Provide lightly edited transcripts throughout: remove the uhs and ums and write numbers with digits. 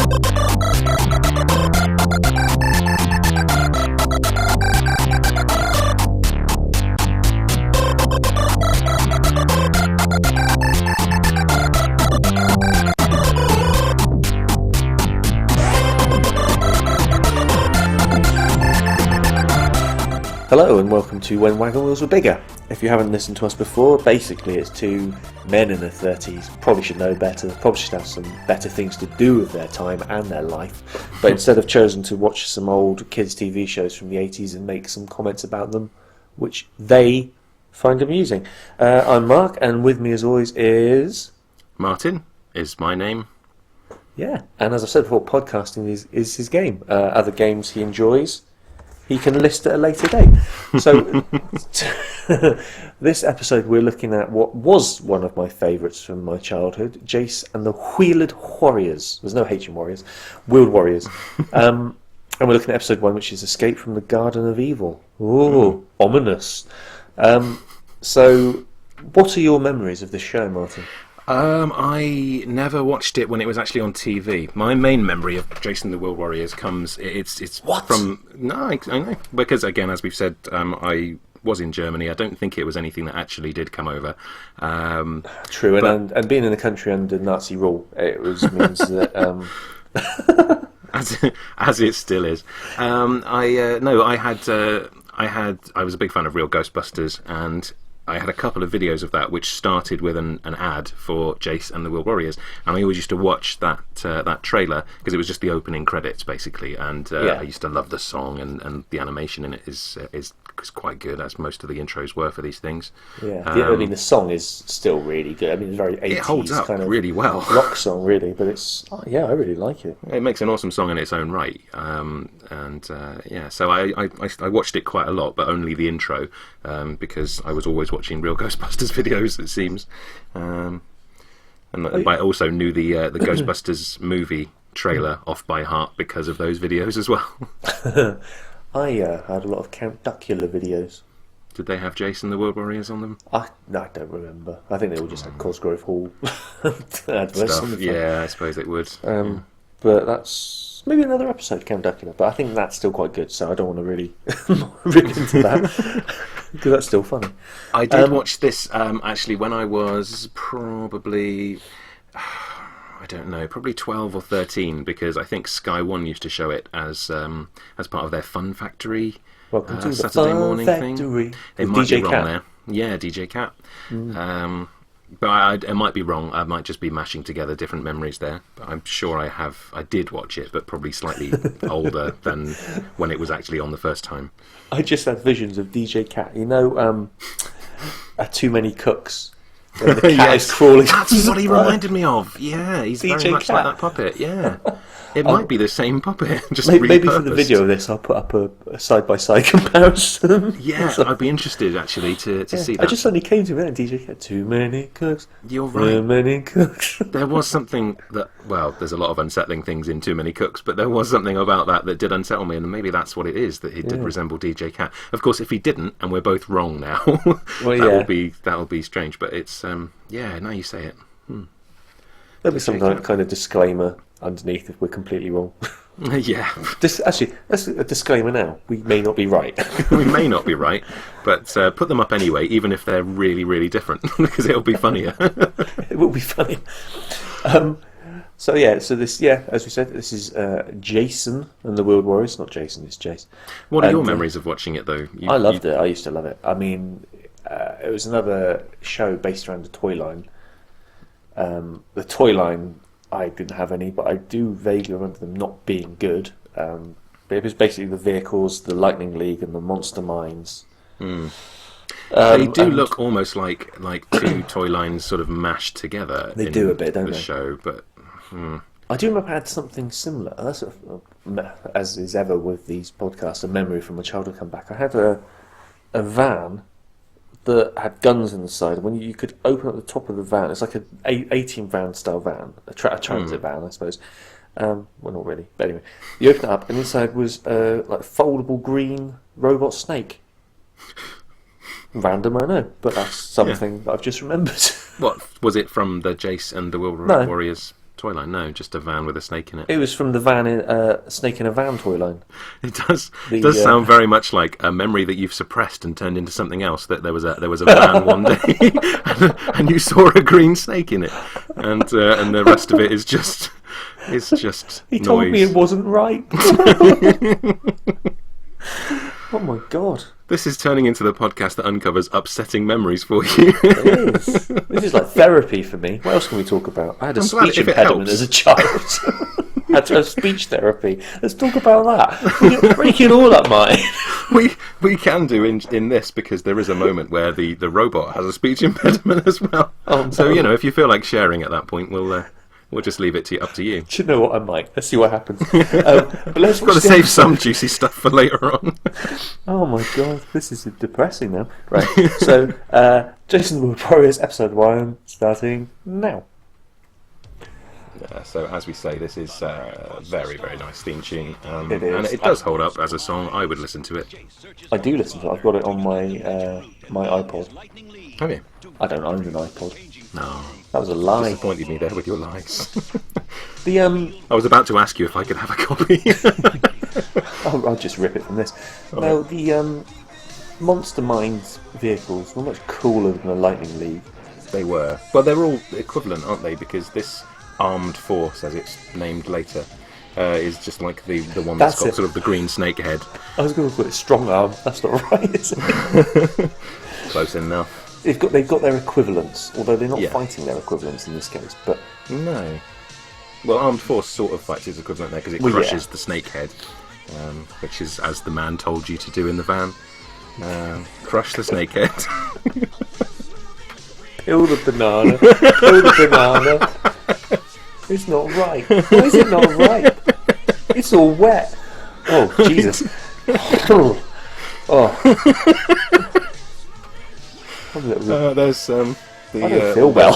Hello and welcome to When Wagon Wheels Were Bigger. If you haven't listened to us before, basically it's two men in their 30s, probably should know better, probably should have some better things to do with their time and their life, but instead have chosen to watch some old kids' TV shows from the 80s and make some comments about them, which they find amusing. I'm Mark, and with me as always is... Martyn is my name. Yeah, and as I said before, podcasting is his game. Other games he enjoys, he can list at a later date. So, this episode we're looking at what was one of my favourites from my childhood, Jayce and the Wheeled Warriors. There's no H in Warriors. Wheeled Warriors. And we're looking at episode 1, which is Escape from the Garden of Evil. Ooh, ominous. So, what are your memories of this show, Martyn? I never watched it when it was actually on TV. My main memory of Jayce and the Wheeled Warriors comes... It's what? From... No, I know. Because, again, as we've said, I was in Germany. I don't think it was anything that actually did come over. True, and being in the country under Nazi rule, it means that... as it still is. I was a big fan of Real Ghostbusters, and I had a couple of videos of that which started with an ad for Jayce and the Wheeled Warriors, and I always used to watch that trailer because it was just the opening credits basically, and I used to love the song, and the animation in it is quite good, as most of the intros were for these things. Yeah, I mean the song is still really good. I mean it's very 80s. It holds up kind of really well. Rock song really, but it's I really like it. It makes an awesome song in its own right, so I watched it quite a lot, but only the intro because I was always watching Real Ghostbusters videos, it seems, and I also knew the Ghostbusters movie trailer off by heart because of those videos as well. I had a lot of Count Duckula videos. Did they have Jayce and the Wheeled Warriors on them? I don't remember. I think they all just had Cosgrove Hall adverts on the front. Yeah, I suppose it would. But that's maybe another episode, Count Duckula. But I think that's still quite good, so I don't want to really rip into that because that's still funny. I did watch this actually when I was probably... I don't know, probably 12 or 13, because I think Sky One used to show it as part of their Fun Factory Welcome to the Saturday Fun morning Factory. thing. It might be wrong there. Yeah, DJ Cat. But it might be wrong. I might just be mashing together different memories there. But I'm sure I did watch it, but probably slightly older than when it was actually on the first time. I just had visions of DJ Cat. You know, Too Many Cooks. And the cat is crawling. That's what he reminded me of. Yeah, he's DJ very much Cat. like that puppet. Yeah, it might be the same puppet, just maybe for the video of this, I'll put up a side-by-side comparison. Yeah, I'd be interested actually to see that. I just suddenly came to it. DJ Cat, Too Many Cooks. You're right. Too Many Cooks. There was something that, well, there's a lot of unsettling things in Too Many Cooks, but there was something about that did unsettle me, and maybe that's what it is, that he did resemble DJ Cat. Of course, if he didn't, and we're both wrong now, that'll be strange. But it's now you say it. There'll be some kind of disclaimer underneath if we're completely wrong. Yeah. Actually, that's a disclaimer now. We may not be right. We may not be right, but put them up anyway, even if they're really, really different, because it'll be funnier. It will be funny. So this, as we said, this is Jayce and the Wheeled Warriors. Not Jason, it's Jayce. What are your memories of watching it, though? I loved it. I used to love it. I mean, it was another show based around the toy line. The toy line, I didn't have any, but I do vaguely remember them not being good. But it was basically the vehicles, the Lightning League, and the Monster Mines. They do look almost like two toy lines sort of mashed together. They do a bit, don't they? The show, but I do remember I had something similar. That's as is ever with these podcasts, a memory from my childhood come back. I had a van that had guns in the side. When you could open up the top of the van, it's like an 18 van style van, a transit van, I suppose. Well, not really, but anyway, you open it up, and inside was like a foldable green robot snake. Random, I know, but that's something that I've just remembered. What was it from the Jayce and the Wheeled Warriors toy line. No, just a van with a snake in it. It was from the van, Snake in a Van toy line. It does sound very much like a memory that you've suppressed and turned into something else. That there was a van one day, and you saw a green snake in it, and the rest of it is just He noise. told me it wasn't right. Oh my god. This is turning into the podcast that uncovers upsetting memories for you. It is. This is like therapy for me. What else can we talk about? I had a I'm glad speech if it impediment helps. as a child. Had to have speech therapy. Let's talk about that. You're breaking all up, mine. We can do in this, because there is a moment where the robot has a speech impediment as well. Oh, no. So if you feel like sharing at that point, we'll just leave it up to you. Do you know what I might? Let's see what happens. But let's Got to save some juicy stuff for later on. Oh my god, this is depressing now. Right, so Jason the World Warriors episode 1 starting now. So as we say, this is a very, very nice theme tune. It is. And it does hold up as a song. I would listen to it. I do listen to it. I've got it on my my iPod. Have you? I don't own an iPod. No. That was a lie. Disappointed me there with your lies. The I was about to ask you if I could have a copy. I'll just rip it from this. No, the Monster Minds vehicles were much cooler than the Lightning League. They were. Well, they're all equivalent, aren't they? Because this Armed Force, as it's named later, is just like the one that's got sort of the green snake head. I was going to put it Strong Arm. That's not right, is it? Close enough. They've got their equivalents, although they're not Yeah. fighting their equivalents in this case. But No. Well, Armed Force sort of fights his equivalent there, because it Well, yeah. crushes the snake head, which is as the man told you to do in the van. Crush the snake head. peel the banana. Peel the banana. It's not right. Why is it not right? It's all wet. Oh, Jesus. Oh. I'm a little- There's I don't feel well.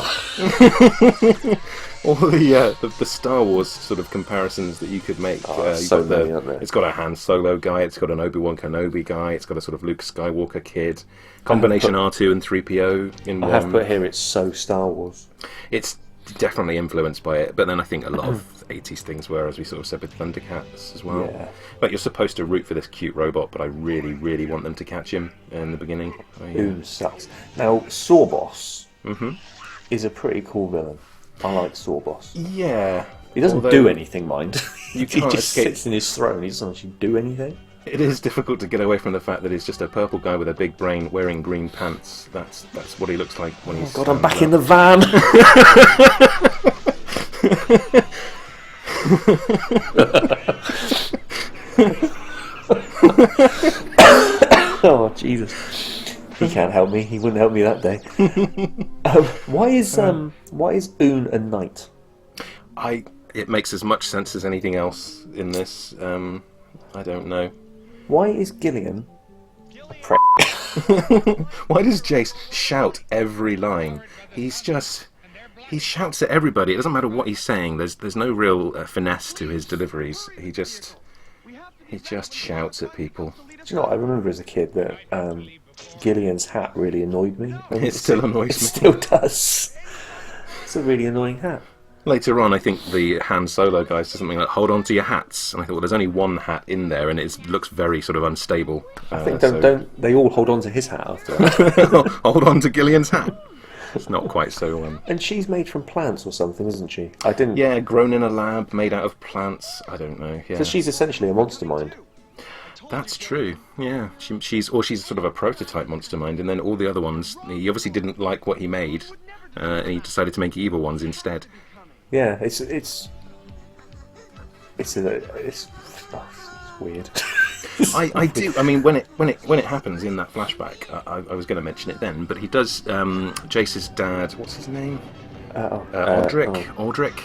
all the Star Wars sort of comparisons that you could make. You've so got many, aren't there? It's got a Han Solo guy, it's got an Obi-Wan Kenobi guy, it's got a sort of Luke Skywalker kid, combination R2 and 3PO in I one. have put here it's so Star Wars. It's definitely influenced by it, but then I think a lot of 80s things were, as we sort of said with Thundercats as well. Yeah. But you're supposed to root for this cute robot, but I really, really want them to catch him in the beginning. Who sucks. Now, Sawboss is a pretty cool villain. I like Sawboss. Yeah. He doesn't Although do anything, mind. you He can't just escape- sits in his throne. He doesn't actually do anything. It is difficult to get away from the fact that he's just a purple guy with a big brain wearing green pants. That's what he looks like when he's... Oh God, I'm back in the van. Oh Jesus! He can't help me. He wouldn't help me that day. Why is Oon a knight? It makes as much sense as anything else in this. I don't know. Why is Gillian a prick? Why does Jayce shout every line? He shouts at everybody. It doesn't matter what he's saying. There's no real finesse to his deliveries. He just shouts at people. Do you know what? I remember as a kid that Gillian's hat really annoyed me. And It still annoys It me. still does. It's a really annoying hat. Later on, I think the Han Solo guy says something like, "Hold on to your hats," and I thought, well, there's only one hat in there, and it looks very sort of unstable. I think don't they all hold on to his hat after that? Hold on to Gillian's hat. It's not quite so. And she's made from plants or something, isn't she? I didn't. Yeah, grown in a lab, made out of plants. I don't know. Yeah, So she's essentially a monster mind. that's true. Yeah, she's sort of a prototype monster mind, and then all the other ones, he obviously didn't like what he made, and he decided to make evil ones instead. Yeah, it's weird. I do. I mean, when it happens in that flashback, I was going to mention it then, but he does. Jayce's dad, what's his name? Aldrich. Aldrich.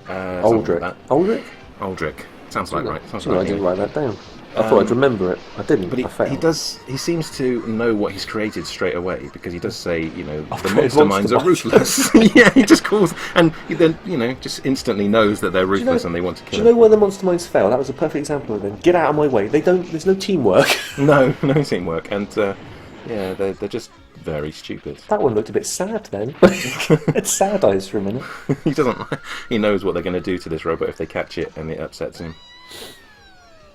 Aldrich. Sounds like right. Sounds I right. didn't write that down. I thought I'd remember it. I didn't. But I failed. he seems to know what he's created straight away, because he does say, the created monster minds are monster ruthless. Yeah, he just calls, and he then, just instantly knows that they're ruthless and they want to Do kill you know him. why the monster minds fail? That was a perfect example of them. Get out of my way. They don't. There's no teamwork. No teamwork, and they're just very stupid. That one looked a bit sad then. It's sad eyes for a minute. He doesn't. He knows what they're going to do to this robot if they catch it, and it upsets him.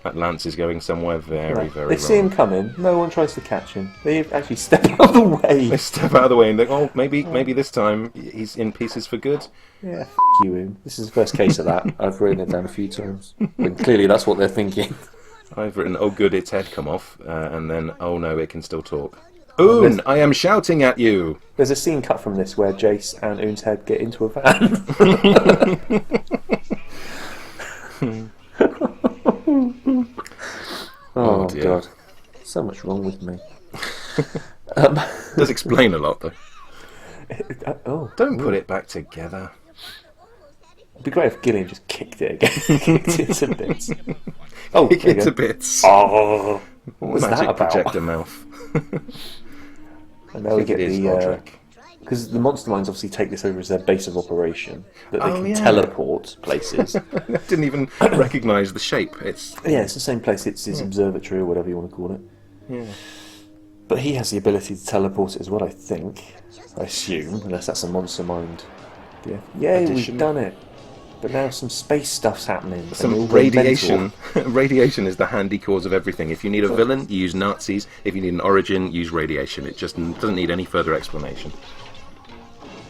That lance is going somewhere very They wrong. see him coming. No one tries to catch him. They actually step out of the way. They step out of the way and think, oh, maybe this time he's in pieces for good. Yeah, you him. This is the first case of that. I've written it down a few times. And clearly that's what they're thinking. I've written, oh good, its head come off, and then, oh no, it can still talk. Oon, I am shouting at you! There's a scene cut from this where Jayce and Oon's head get into a van. Oh dear. God, so much wrong with me. Does explain a lot, though. Oh, Don't put it back together. it'd be great if Gillian just kicked it again. Kicked it to bits. Oh, Kick there you it to go. bits. Oh, what was Magic that about? projector mouth. And now we I think get it is the Odric. because the monster minds obviously take this over as their base of operation, that they Oh, can yeah. teleport places. I didn't even recognise the shape. It's Yeah, it's the same place. It's his observatory or whatever you want to call it. yeah. But he has the ability to teleport it as well, I think. I assume, unless that's a monster mind. Yeah, yay, Addition. we've done it. But now some space stuff's happening. and Some they're all radiation. mental. Radiation is the handy cause of everything. If you need a villain, you use Nazis. If you need an origin, use radiation. It just doesn't need any further explanation.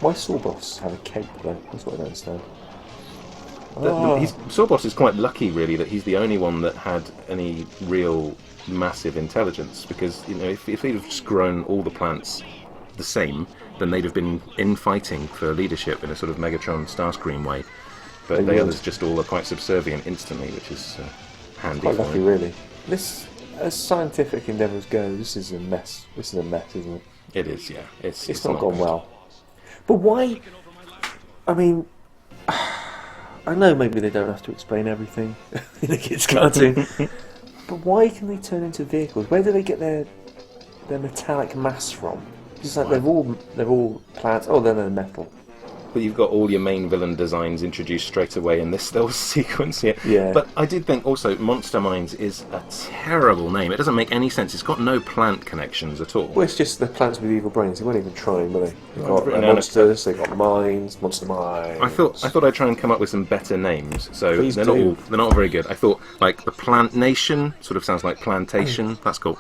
Why Sawboss have a cape though? That's what I don't understand. Sawboss is quite lucky, really, that he's the only one that had any real massive intelligence. Because if they'd have just grown all the plants the same, then they'd have been infighting for leadership in a sort of Megatron Starscream way. But They the would. others just all are quite subservient instantly, which is handy Quite for lucky, him. really. This, as scientific endeavours go, this is a mess. This is a mess, isn't it? It is, yeah. It's not gone good. well. But why? I mean, I know maybe they don't have to explain everything in a kids' cartoon, but why can they turn into vehicles? Where do they get their metallic mass from? It's like they're all plants. Oh, they're metal. But you've got all your main villain designs introduced straight away in this little sequence here. Yeah. But I did think also Monster Minds is a terrible name. It doesn't make any sense. It's got no plant connections at all. Well, it's just the plants with evil brains. They weren't even trying, were they? They've I've got written down monsters. They've got minds. Monster minds. I thought I'd try and come up with some better names. So Please they're do. not very good. I thought like the Plant Nation sort of sounds like plantation. That's got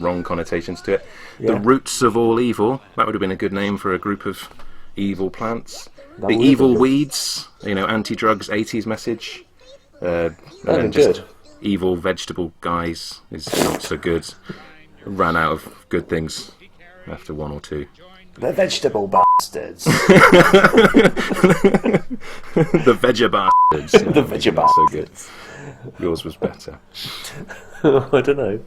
wrong connotations to it. Yeah. The Roots of All Evil. That would have been a good name for a group of evil plants. That The would have Evil been. Weeds. Anti-drugs 80s message. And That'd then be just good. Evil Vegetable Guys is not so good. Ran out of good things after one or two. They're vegetable bastards. The Veggie Bastards. The Veggie Not so good. Bastards. Yours was better. I don't know.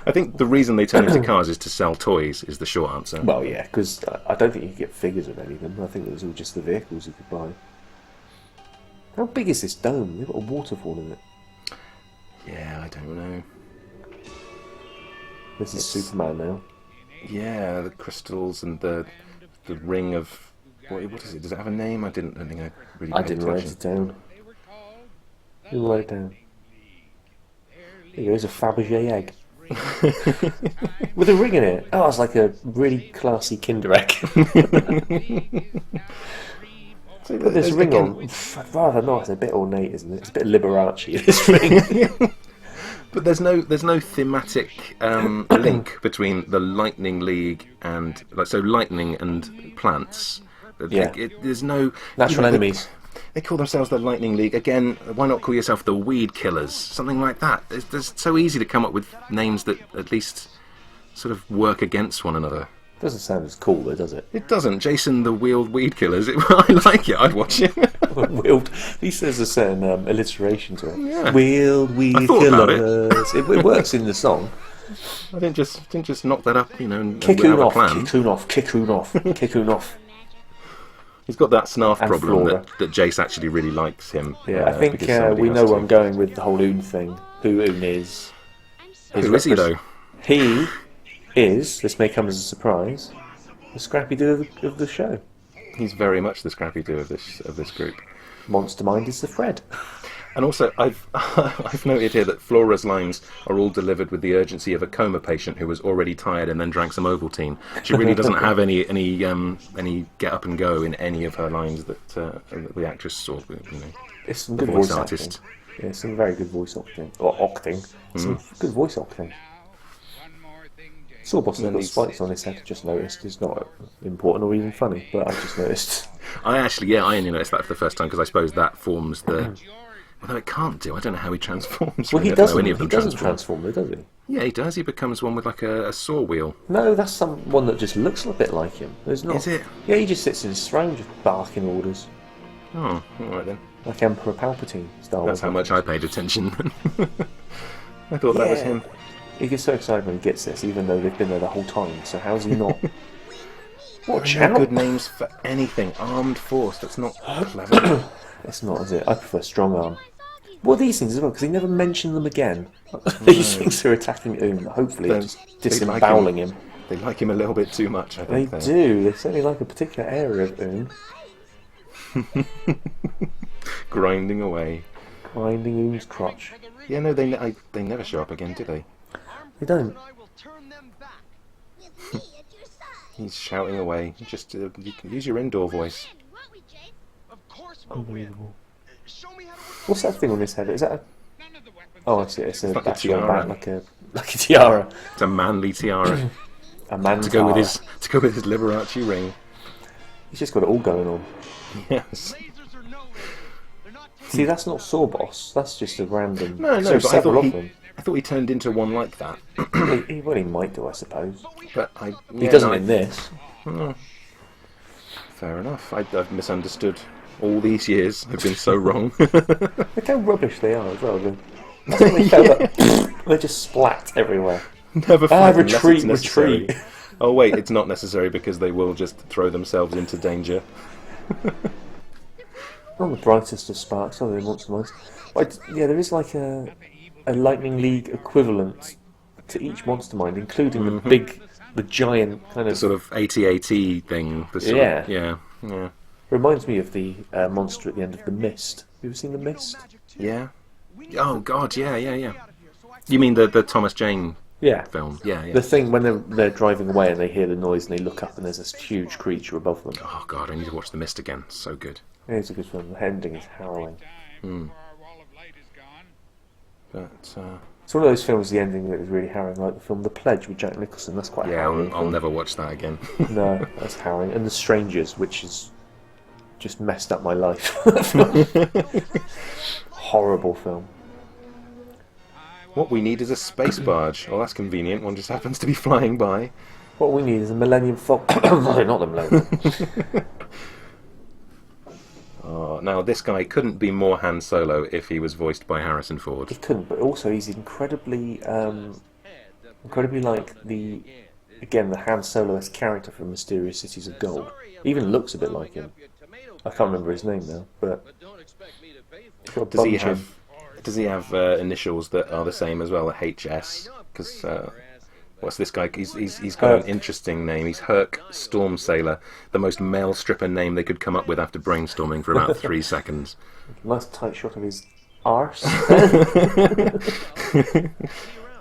I think the reason they turn into cars is to sell toys, is the short answer. Well, yeah, because I don't think you could get figures of any of them. I think it was all just the vehicles you could buy. How big is this dome? They've got a waterfall in it. Yeah, I don't know. This is Superman now. Yeah, the crystals and the ring of... What is it? Does it have a name? I don't think I really I paid didn't write attention. it down. Who wrote it down? There you go, it's a Fabergé egg. With a ring in it. Oh, it's like a really classy Kinder egg. So Put this there's ring again- on. I'd rather not. It's a bit ornate, isn't it? It's a bit Liberace, this ring. But there's no thematic link between the Lightning League and lightning and plants. Yeah. There's no Natural enemies. They call themselves the Lightning League again. Why not call yourself the Weed Killers? Something like that. It's so easy to come up with names that at least sort of work against one another. Doesn't sound as cool though, does it? It doesn't. Jason the Wheeled Weed Killers. I like it. I'd watch it. Wheeled. At least there's a certain alliteration to it. Yeah. Wheeled weed I thought about it. killers. It works in the song. I didn't just knock that up, and Kickoon without a off, plan. kickoon off, kickoon off, kickoon off. He's got that snarf And problem Flora. that Jace actually really likes him. Yeah, I think because somebody we has know to. where I'm going with the whole Oon thing. Who Oon is. Who is he though? He is, this may come as a surprise, the Scrappy-Doo of the show. He's very much the Scrappy-Doo of this group. Monster Mind is the Fred. And also, I've I've noted here that Flora's lines are all delivered with the urgency of a coma patient who was already tired and then drank some Ovaltine. She really doesn't have any get up and go in any of her lines that the actress or It's some the good voice voice artist. acting. Yeah, some very good voice acting. Or acting. Some good voice acting. Sawboss has got spikes on his head, I just noticed. It's not important or even funny, but I just noticed. I only noticed that for the first time because I suppose that forms the. Although it can't do. I don't know how he transforms. Well, he I don't know doesn't. any of He them doesn't transform, though, does he? Yeah, he does. He becomes one with like a saw wheel. No, that's someone that just looks a bit like him. There's not. Is it? Yeah, he just sits in his throne, just barking orders, Oh, all right then. like Emperor Palpatine. Star That's Wars. how much I paid attention. I thought that was him. He gets so excited when he gets this, even though they've been there the whole time. So how's he not? Watch No out! good names for anything. Armed force. That's not clever. It's not, is it? I prefer strong arm. Well, these things as well, because he never mentioned them again. These things are attacking Oon, hopefully just disemboweling him. They like him a little bit too much, I They think. do. They certainly like a particular area of Oon. Grinding away. Grinding Oon's crotch. Yeah, no, they never show up again, do they? They don't. He's shouting away. Just you can use your indoor voice. Unbelievable. What's that thing on his head? Is that a... Oh, I see. It's a like a battery on tiara. back, like a tiara. It's a manly tiara A man to go with his Liberace ring. He's just got it all going on. Yes. See, that's not Sawboss. That's just a random. No, So but several of them. I thought he turned into one like that. Well, he might do, I suppose. But He doesn't in this. Fair enough. I've misunderstood all these years. I've been so wrong. Look how rubbish they are as well. That's when they fell up. They just splat everywhere. Never fight unless it's retreat, necessary. retreat. Oh wait, it's not necessary because they will just throw themselves into danger. Not the brightest of sparks, other than Monster Mines. But yeah, there is like a Lightning League equivalent to each Monster Mind, including the giant kind The of. sort of AT-AT thing. The sort Yeah. Of, yeah. Reminds me of the monster at the end of The Mist. Have you ever seen The Mist? Yeah. Oh God, yeah. You mean the Thomas Jane Yeah. film? Yeah. The thing when they're driving away and they hear the noise and they look up and there's this huge creature above them. Oh God, I need to watch The Mist again. So good. Yeah, it's a good film. The ending is harrowing. But It's one of those films, the ending that is really harrowing, like the film The Pledge with Jack Nicholson. That's quite yeah, harrowing. I'll never watch that again. No, that's harrowing. And The Strangers, which is just messed up my life. Horrible film. What we need is a space barge. Oh, that's convenient. One just happens to be flying by. What we need is a Millennium Falcon. No, not the Millennium. Oh, now this guy couldn't be more Han Solo if he was voiced by Harrison Ford. He couldn't, but also he's incredibly like the Han Solo-esque character from Mysterious Cities of Gold. He even looks a bit like him. I can't remember his name now, but he's got a Does he bum chin. have? Does he have initials that are the same as well? HS? Because what's this guy? He's got an interesting name. He's Herc Storm Sailor, the most male stripper name they could come up with after brainstorming for about 3 seconds. Nice tight shot of his arse.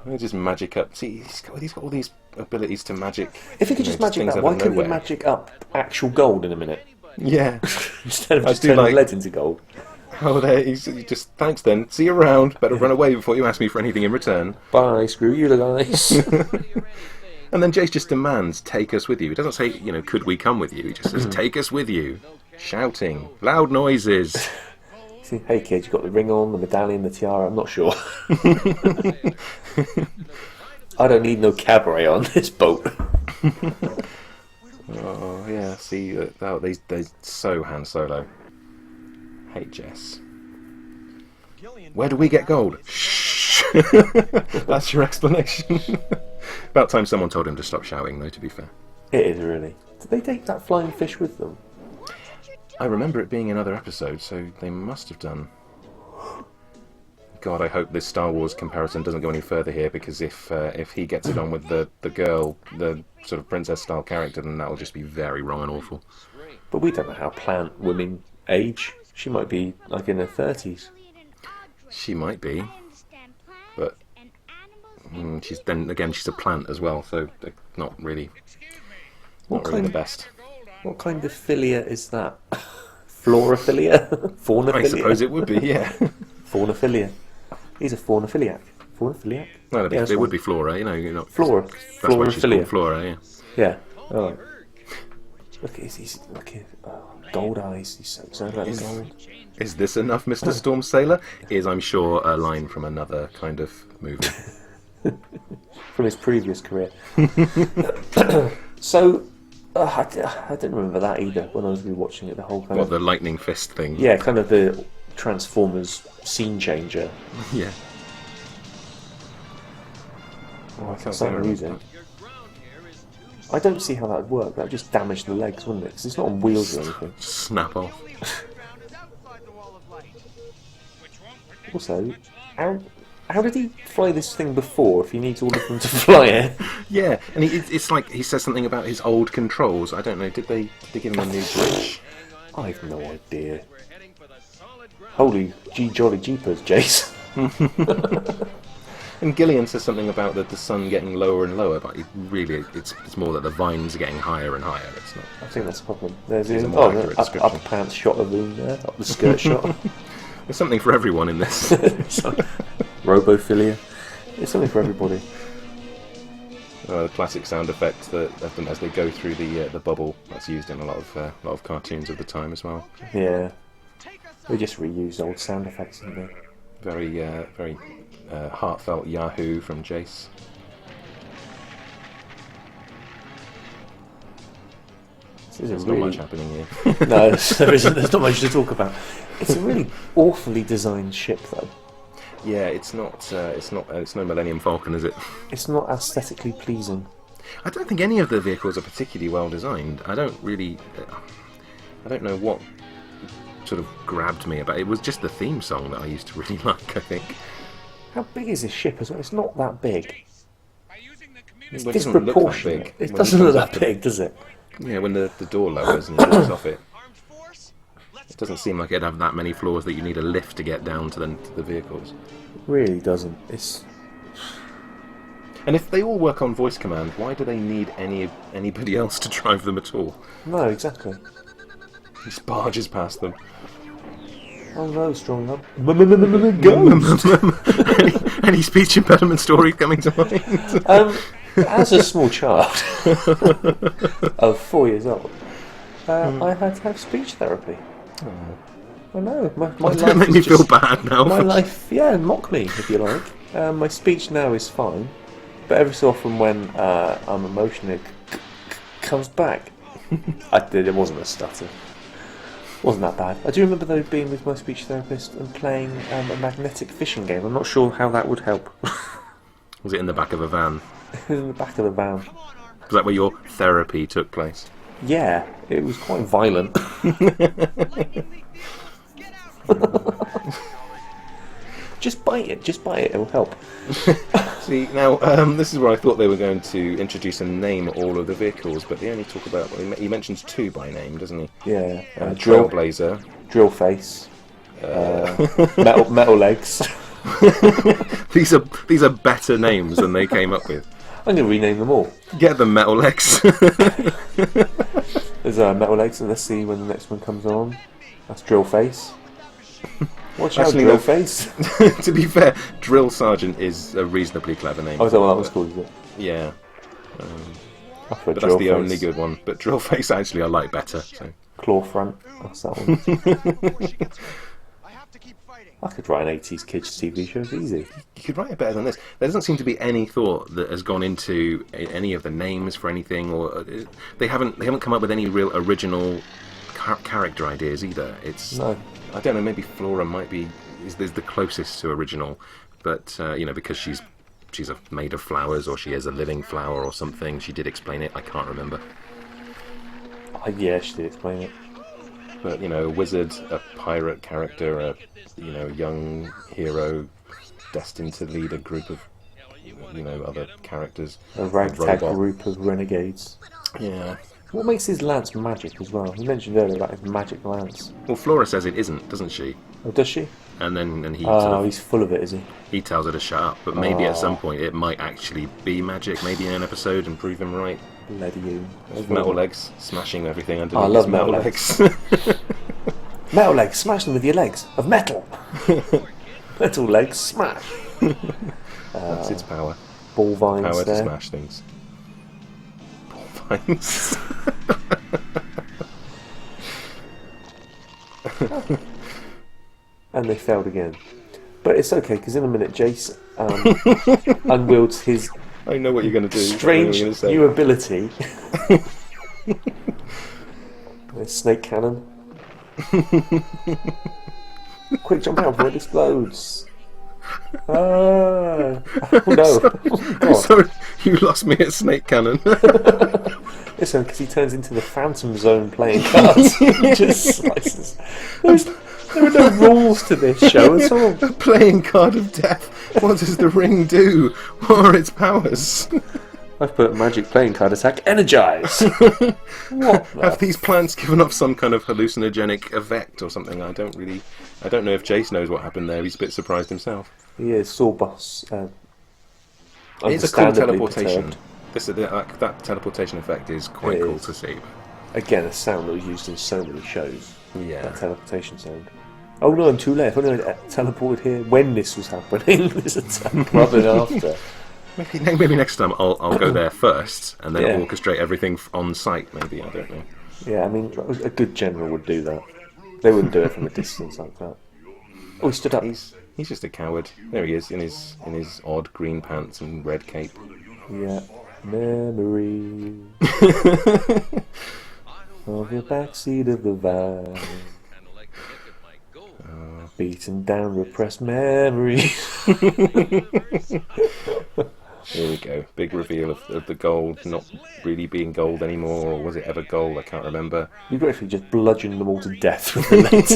They just magic up. See, he's got all these abilities to magic. If he could just magic things that, out why of couldn't he nowhere. magic up actual gold in a minute? Yeah. Instead of I just do turning like- lead into gold. Oh, there. He's just thanks. Then see you around. Better run away before you ask me for anything in return. Bye, screw you guys. And then Jayce just demands, "Take us with you." He doesn't say, "Could we come with you?" He just says, "Take us with you." Shouting, loud noises. See, hey kid, you got the ring on, the medallion, the tiara. I'm not sure. I don't need no cabaret on this boat. Oh yeah, see, they're so Han Solo. Hate Jess. Where do we get gold? Shh. That's your explanation. About time someone told him to stop shouting, though. To be fair, It is really. Did they take that flying fish with them? I remember it being in other episodes, so they must have done. God, I hope this Star Wars comparison doesn't go any further here, because if he gets it on with the girl, the sort of princess-style character, then that will just be very wrong and awful. But we don't know how plant women age. She might be like in her 30s. She might be, I understand plants but and animals. she's a plant as well, so they're not really the best. What kind of philia is that? Florophilia? Faunaphilia? I suppose it would be, yeah. Faunaphilia. He's a faunaphiliac. Faunaphiliac? No, Yeah, that's it would right. be flora, you're not... Flora. That's why she's Florophilia. called flora, yeah. Yeah. Oh. Look at his gold eyes. He's so excited about the gold. Is this enough, Mr. Storm Sailor? Is, I'm sure, a line from another kind of movie. From his previous career. So, I didn't remember that either when I was rewatching it. The whole kind of The lightning fist thing? yeah, kind of the Transformers scene changer. Yeah. Oh, I can't see the music. I don't see how that would work. That would just damage the legs, wouldn't it? Because it's not on wheels or anything. Snap off. Also, how did he fly this thing before if he needs all of them to fly it? Yeah, and it's like he says something about his old controls. I don't know, did they give him a new bridge? I have no idea. Holy jolly jeepers, Jayce. And Gillian says something about the sun getting lower and lower, but it's more that the vines are getting higher and higher. It's not. I think that's the problem. There's a more accurate the description. upper pants shot of him there, up the skirt shot. There's something for everyone in this. Robophilia. There's something for everybody. The classic sound effect of them as they go through the bubble. That's used in a lot of cartoons of the time as well. Yeah. They just reused old sound effects, didn't they? Very heartfelt Yahoo from Jayce. There's not much happening here. No, there isn't. There's not much to talk about. It's a really awfully designed ship, though. Yeah, it's no Millennium Falcon, is it? It's not aesthetically pleasing. I don't think any of the vehicles are particularly well designed. I don't know what sort of grabbed me about it. It was just the theme song that I used to really like, I think. How big is this ship as well? It's not that big. It's Well, it doesn't look that disproportionate. big It when doesn't it look comes that up big, does it? Yeah, when the door lowers and lifts off it. It doesn't seem like it'd have that many floors that you need a lift to get down to the vehicles. It really doesn't. It's... And if they all work on voice command, why do they need anybody else to drive them at all? No, exactly. He just barges past them. Oh no, strong up. Ghost! Any speech impediment story coming to mind? As a small child of 4 years old, I had to have speech therapy. I know. My life Don't make is me just, feel bad now. My life, yeah, mock me if you like. My speech now is fine, but every so often when I'm emotional, it comes back. It wasn't a stutter. Wasn't that bad. I do remember though being with my speech therapist and playing a magnetic fishing game. I'm not sure how that would help. Was it in the back of a van? In the back of the van. Was that where your therapy took place? Yeah, it was quite violent. Just bite it, it'll help. See, now, this is where I thought they were going to introduce and name all of the vehicles, but they only talk about... he mentions two by name, doesn't he? Yeah. Trailblazer. Drill face. Metal legs. These are better names than they came up with. I'm going to rename them all. Get them, Metal Legs. There's Metal legs, and let's see when the next one comes on. That's Drill face. Watch out, Drill face. To be fair, Drill Sergeant is a reasonably clever name. Oh, is that what that was called, is it? Yeah. But that's the only good one. But Drill Face actually I like better. So. Claw front. That's that one. I could write an 80s kids TV show. It's easy. You could write it better than this. There doesn't seem to be any thought that has gone into any of the names for anything, or they haven't come up with any real original character ideas either. No. I don't know. Maybe Flora might be is the closest to original, but because she's made of flowers, or she is a living flower or something. She did explain it. I can't remember. Yeah, she did explain it. But a wizard, a pirate character, a young hero destined to lead a group of other characters. A ragtag group of renegades. Yeah. What makes his lance magic as well? You mentioned earlier about his magic lance. Well, Flora says it isn't, doesn't she? Oh, does she? And he Oh, he's full of it, is he? he tells her to shut up. But maybe at some point it might actually be magic. Maybe in an episode and prove him right. Bloody you. Metal legs, smashing everything underneath. I love his metal legs. Metal legs, smash them with your legs of metal. Metal legs, smash. That's its power. Ball vines Power there. to smash things. Ball vines. And they failed again. But it's okay, because in a minute Jayce unwields his I know what you're going to do. strange I know what new you're ability. A snake cannon. Quick, jump out before it explodes. Oh no. gonna say. Sorry, you lost me at snake cannon. Listen, because he turns into the Phantom Zone playing cards. He just slices. There are no rules to this show at all. A playing card of death. What does the ring do? What are its powers? I've put magic playing card attack, energize. What? Have these plants given off some kind of hallucinogenic effect or something? I don't know if Jayce knows what happened there. He's a bit surprised himself. He is Sawboss. It's a cool understandably teleportation. perturbed. That teleportation effect is quite It cool is. to see. Again, a sound that was used in so many shows. Yeah. That teleportation sound. Oh no, I'm too late. If I only teleported here when this was happening, this attack rather than after. Maybe next time I'll go there first and then Yeah. orchestrate everything on site. Maybe, I don't know. Yeah, I mean, a good general would do that. They wouldn't do it from a distance like that. Oh, he stood up. He's just a coward. There he is in his odd green pants and red cape. Yeah. Memory of the backseat of the van. Beaten down, repressed memories. Here we go. Big reveal of the gold not really being gold anymore, or was it ever gold? I can't remember. You've actually just bludgeoned them all to death with the lead.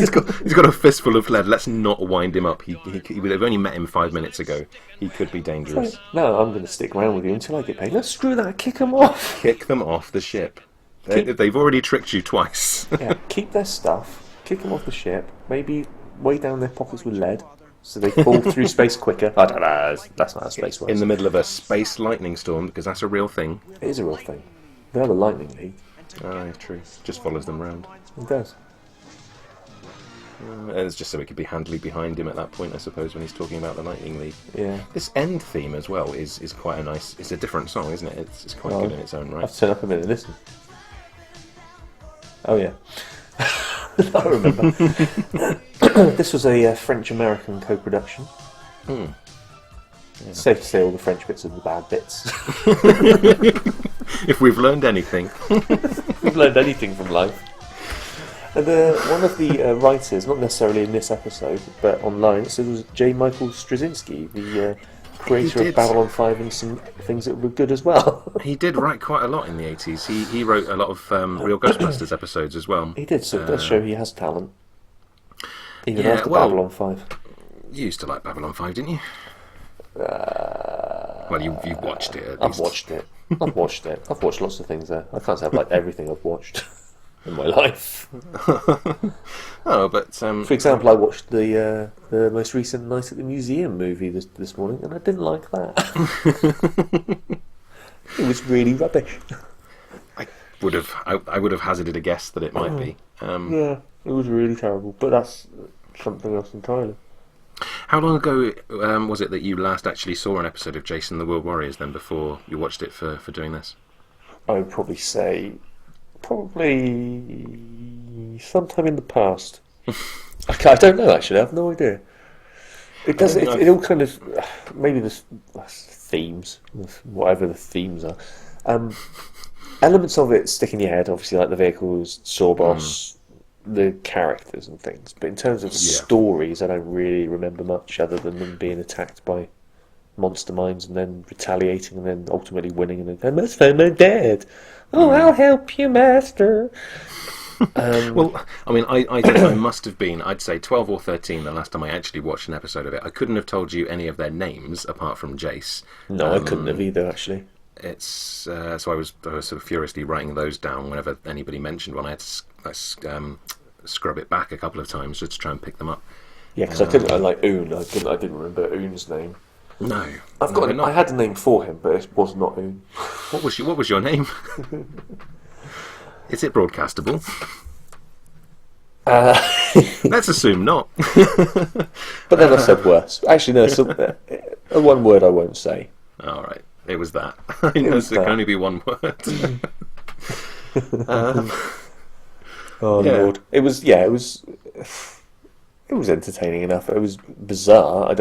he's got a fistful of lead. Let's not wind him up. He would have only met him 5 minutes ago. He could be dangerous. No, I'm going to stick around with you until I get paid. No, screw that. Kick them off. Kick them off the ship. They've already tricked you twice. Yeah, keep their stuff. Kick them off the ship. Maybe weigh down their pockets with lead so they fall through space quicker. I don't know. That's not how space works. In the middle of a space lightning storm, because that's a real thing. It is a real thing. They're the Lightning League. Ah, true. Just follows them round. It does. It's just so it could be handily behind him at that point, I suppose, when he's talking about the Lightning League. Yeah. This end theme as well is quite a nice. It's a different song, isn't it? It's quite good in its own I right. have to turn up a minute and listen. Oh yeah. I remember. This was a French-American co-production. Yeah. Safe to say all the French bits are the bad bits. If we've learned anything. We've learned anything from life. And one of the writers, not necessarily in this episode, but online, so it was J. Michael Straczynski, the creator He of did. Babylon 5 and some things that were good as well. He did write quite a lot in the 80s. He wrote a lot of real Ghostbusters episodes as well. He did, so it does show he has talent. Even yeah, after well- Babylon 5. You used to like Babylon 5, didn't you? Well, you watched it at I've least. watched it. I've watched it. I've watched lots of things there. I can't say I've liked everything I've watched in my life. Oh, but For example, I watched the most recent Night at the Museum movie this morning, and I didn't like that. It was really rubbish. I would have hazarded a guess that it might be. Yeah, it was really terrible. But that's something else entirely. How long ago was it that you last actually saw an episode of Jayce and the World Warriors? Then before you watched it for doing this? I would probably say sometime in the past. I don't know actually. I have no idea. It does. It all kind of maybe the themes, whatever the themes are. Elements of it stick in your head. Obviously, like the vehicles, Sawboss, the characters and things. But in terms of stories, I don't really remember much other than them being attacked by monster minds and then retaliating and then ultimately winning and then I must find my dad. Oh, I'll help you, master. Well, I mean, I think I must have been, I'd say 12 or 13 the last time I actually watched an episode of it. I couldn't have told you any of their names apart from Jayce. No, I couldn't have either, actually. It's so I was sort of furiously writing those down whenever anybody mentioned one. I had to scrub it back a couple of times just to try and pick them up. Yeah, because I couldn't. I like Oon. I didn't remember Oon's name. No, I had a name for him, but it was not Oon. What was your name? Is it broadcastable? Let's assume not. But then I said worse. Actually, no. So, one word I won't say. All right, it was that. I know it can only be one word. Oh Yeah. Lord! It was. Yeah, it was. It was entertaining enough. It was bizarre.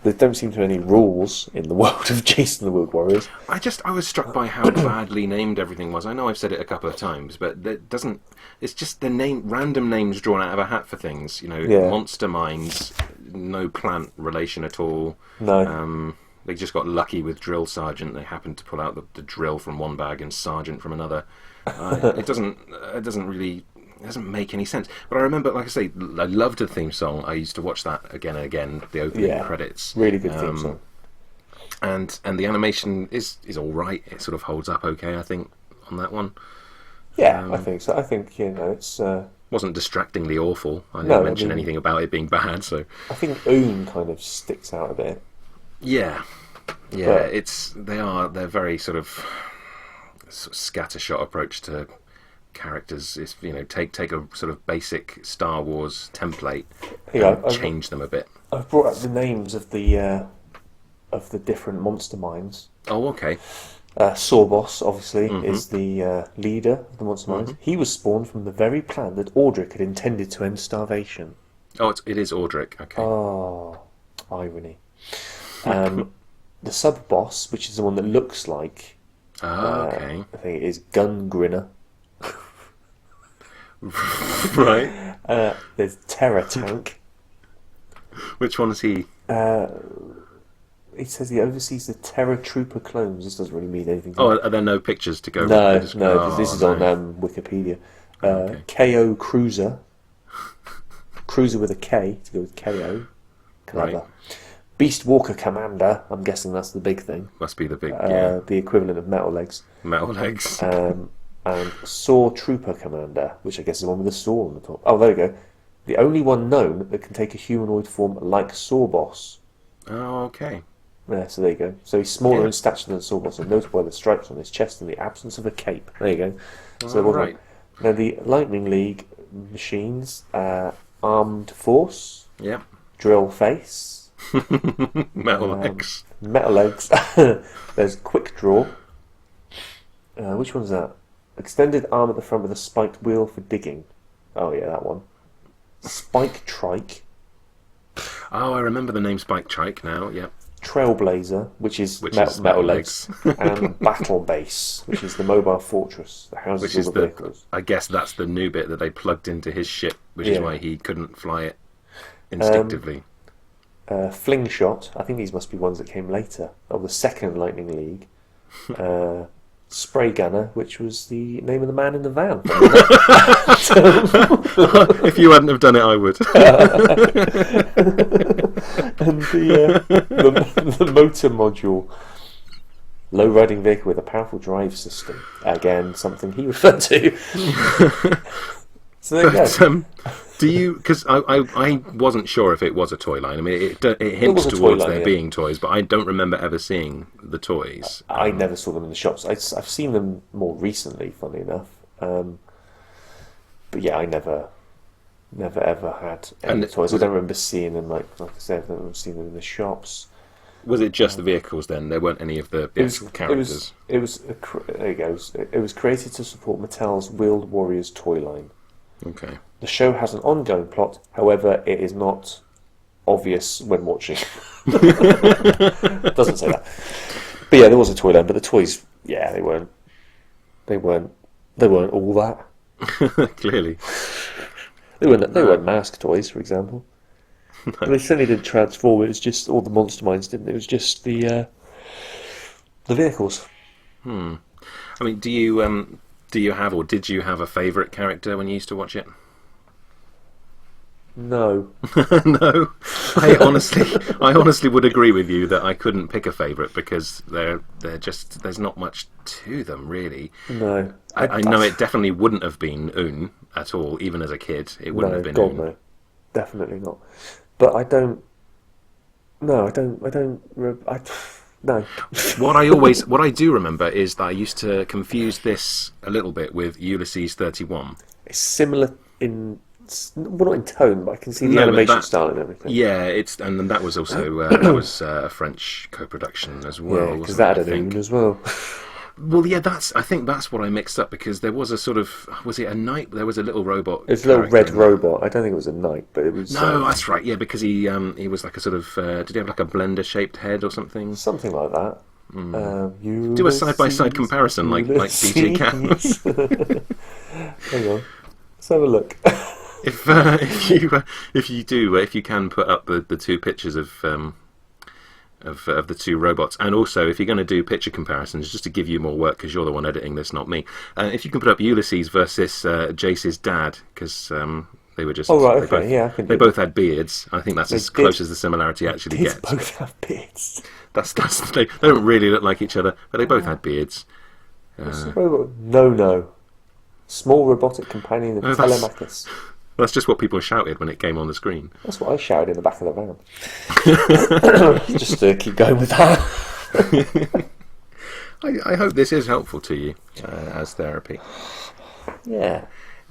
There don't seem to be any rules in the world of Jayce and the World Warriors. I was struck by how badly named everything was. I know I've said it a couple of times, but that doesn't. It's just random names drawn out of a hat for things. Yeah. Monster mines, no plant relation at all. No. They just got lucky with drill sergeant. They happened to pull out the drill from one bag and sergeant from another. It doesn't make any sense. But I remember, like I say, I loved the theme song. I used to watch that again and again. The opening credits, really good theme song. and the animation is all right. It sort of holds up okay, I think, on that one. Yeah, I think so. I think it's. Wasn't distractingly awful. I didn't No, I mention mean- anything about it being bad. So I think Oon kind of sticks out a bit. yeah, But- they're very sort of scattershot approach to characters. Is take a sort of basic Star Wars template Yeah, and change them a bit. I've brought up the names of the different monster mines. Oh, okay. Sawboss, obviously, is the leader of the monster mines. He was spawned from the very plan that Audric had intended to end starvation. Oh, it is Audric. Okay. Oh, irony. The sub-boss, which is the one that looks like, Okay. I think it is Gun Grinner. Right. There's Terror Tank. Which one's he? It says he oversees the Terror Trooper clones. This doesn't really mean anything. To Oh, me. are there no pictures to go with? No, They're just- no, because this is no. on Wikipedia. Okay. KO Cruiser. Cruiser with a K to go with KO. Clever. Right. Beast Walker Commander. I'm guessing that's the big thing. Must be the big The equivalent of Metal Legs. metal legs. And Saw Trooper Commander, which I guess is the one with the saw on the top. Oh, there we go. The only one known that can take a humanoid form like Sawboss. Oh, okay. Yeah, so there you go. So he's smaller Yeah. in stature than Sawboss and noted by the stripes on his chest and the absence of a cape. There you go. So there was right. one. Now the Lightning League machines, Armed Force, Yep. Drill Face, Metal legs. Metal Legs. There's Quick Draw. Which one's that? Extended arm at the front with a spiked wheel for digging. Oh yeah, that one. Spike Trike, Oh, I remember the name Spike Trike now. Yep. Trailblazer, which is Which metal, is metal Metal legs, and Battle Base, which is the mobile fortress that houses Which all is the the. vehicles. I guess that's the new bit that they plugged into his ship, which is Yeah. why he couldn't fly it instinctively. Fling Shot, I think these must be ones that came later, of the second Lightning League. Spray Gunner, which was the name of the man in the van. If you hadn't have done it, I would. And the motor module. Low riding vehicle with a powerful drive system. Again, something he referred to. So there you go. But, do you? Because I wasn't sure if it was a toy line. I mean, it hints was a toy towards line, there yeah. being toys, but I don't remember ever seeing the toys. I never saw them in the shops. I've seen them more recently, funny enough. But yeah, I never ever had any And toys. I was don't remember seeing them, like I said, I don't remember seeing them in the shops. Was it just the vehicles then? There weren't any of the actual characters. There you go. It was created to support Mattel's Wheeled Warriors toy line. Okay. The show has an ongoing plot, however, it is not obvious when watching. Doesn't say that. But yeah, there was a toy line, but the toys, yeah, they weren't all that. Clearly. They weren't mask toys, for example. They certainly didn't transform. It was just all the monster mines, didn't it? It was just the vehicles. I mean, do you have or did you have a favourite character when you used to watch it? No. No, I honestly would agree with you that I couldn't pick a favourite because they're just there's not much to them really. No. I know it definitely wouldn't have been Un at all, even as a kid. It wouldn't have been God, Un. no. Definitely not. but I don't. No, I don't. No. What I do remember is that I used to confuse this a little bit with Ulysses 31. It's similar in, well, not in tone, but I can see the No, but animation style and everything. Yeah, and that was also that was a French co-production as well. Yeah, because wasn't that it, had I an think? oon as well. Well, yeah, I think that's what I mixed up because there was a sort of, was it a knight? There was a little robot. It's a little character red in that. robot. I don't think it was a knight, but it was No, that's right. Yeah, because he was like a sort of did he have like a blender shaped head or something? something like that. Do a side by side comparison like DJ can. Hang on, let's have a look. If you can put up the two pictures of the two robots, and also if you're going to do picture comparisons, just to give you more work because you're the one editing this, not me. If you can put up Ulysses versus Jayce's dad, because they were just. Oh right, they okay, both, yeah, I can They do both had beards. I think that's as close as the similarity actually They gets. both have beards. That's they don't really look like each other, but they both had beards. No. Small robotic companion of that's- Telemachus. That's just what people shouted when it came on the screen. That's what I shouted in the back of the van. Just to keep going with that. I hope this is helpful to you as therapy. Yeah.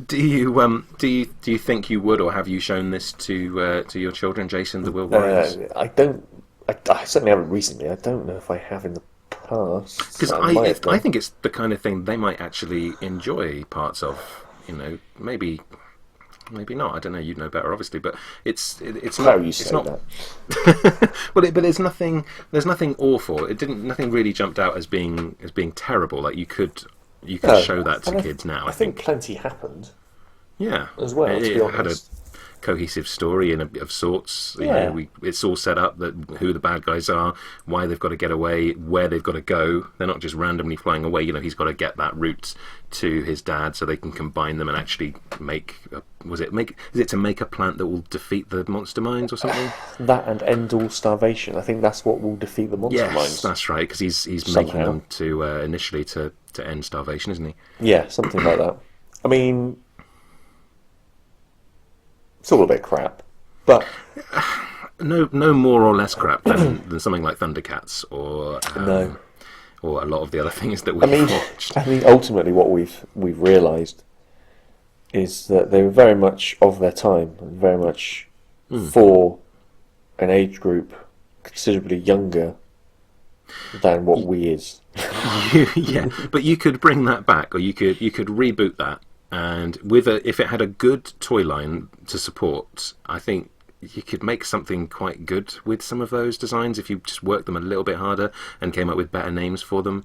Do you think you would, or have you shown this to your children, Jason, the Will Warriors? I don't. I certainly haven't recently. I don't know if I have in the past. Because might have done. I think it's the kind of thing they might actually enjoy parts of. You know, maybe not. I don't know. You'd know better, obviously, but it's How not. you It's say not. that? Well, but there's nothing. There's nothing awful. Nothing really jumped out as being terrible. Like you could No, show that to and kids now. I think plenty happened. Yeah, as well, to be It had a honest. cohesive story of sorts. You Yeah. know, it's all set up that who the bad guys are, why they've got to get away, where they've got to go. They're not just randomly flying away. You know, he's got to get that route to his dad so they can combine them and actually make. Is it to make a plant that will defeat the monster mines or something? That and end all starvation. I think that's what will defeat the monster Yes, mines. that's right. Because he's making Somehow. them to initially to end starvation, isn't he? Yeah, something like that. I mean, it's all a bit crap, but No more or less crap than something like Thundercats or No. or a lot of the other things that we've watched. I mean, ultimately, what we've realised is that they were very much of their time, and very much for an age group considerably younger than what we is. Yeah, but you could bring that back, or you could reboot that, and if it had a good toy line to support, I think you could make something quite good with some of those designs if you just worked them a little bit harder and came up with better names for them.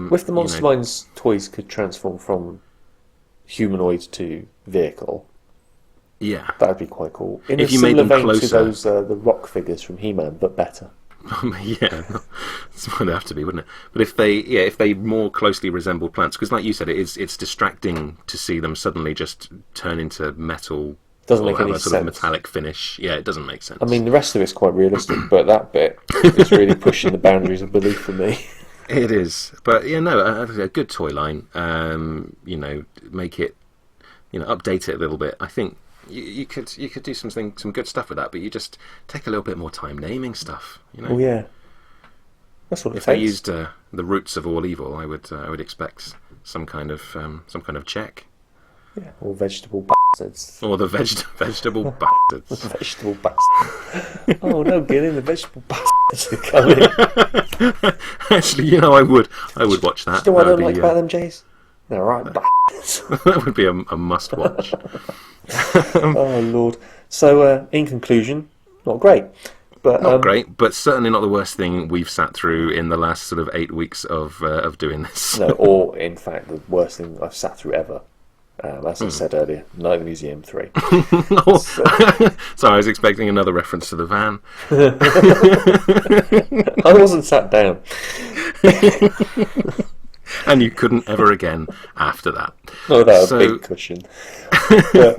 With the Monster Mines, toys could transform from humanoid to vehicle. Yeah, That would be quite cool. In If a you made similar them vein closer. to those the rock figures from He-Man, but better. yeah, that's what it'd have to be, wouldn't it? But if they more closely resemble plants, because like you said, it's distracting to see them suddenly just turn into metal. Doesn't or make have any a sort of sense. metallic finish. Yeah, it doesn't make sense. I mean, the rest of it's quite realistic, but that bit is really pushing the boundaries of belief for me. it is, but yeah, no, a good toy line. Make it, update it a little bit. I think you could do some good stuff with that, but you just take a little bit more time naming stuff. Oh yeah, that's what it If they takes. used the roots of all evil, I would expect some kind of check. Yeah, or vegetable bastards. Or the vegetable bastards. Vegetable bastards. Oh no, Gillian, the vegetable bastards are coming. Actually, I would watch that. Do you know what I That don't would like be, about them, Jayce? They're right bastards. that would be a must watch. Oh lord. So, in conclusion, not great. But Not great, but certainly not the worst thing we've sat through in the last sort of 8 weeks of doing this. No, or in fact, the worst thing I've sat through ever. As I said earlier, Night at the Museum 3. So I was expecting another reference to the van. I wasn't sat down. And you couldn't ever again after that. Not without So- a big cushion. But,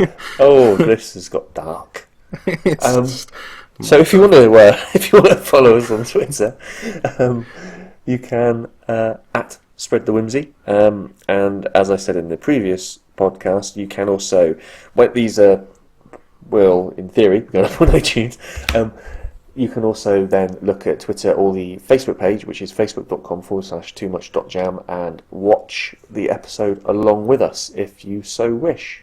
this has got dark. It's So if you want to follow us on Twitter, you can at Spread the Whimsy. And as I said in the previous podcast, you can also, these are will, in theory, be going up on iTunes. You can also then look at Twitter or the Facebook page, which is facebook.com/toomuch.jam, and watch the episode along with us if you so wish.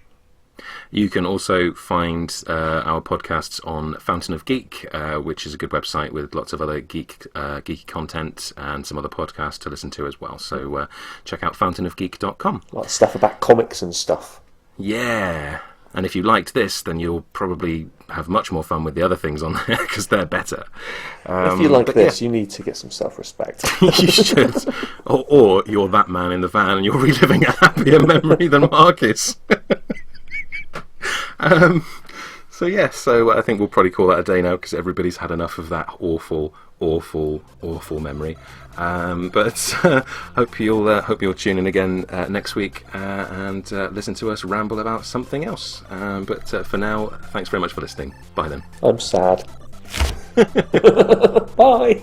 You can also find our podcasts on Fountain of Geek, which is a good website with lots of other geeky content and some other podcasts to listen to as well. So check out fountainofgeek.com. Like stuff about comics and stuff. Yeah. And if you liked this, then you'll probably have much more fun with the other things on there because they're better. If you like this, you need to get some self-respect. You should. Or you're that man in the van and you're reliving a happier memory than Marcus. So I think we'll probably call that a day now because everybody's had enough of that awful memory. But hope you'll tune in again next week and listen to us ramble about something else. But for now, thanks very much for listening. Bye then. I'm sad. Bye.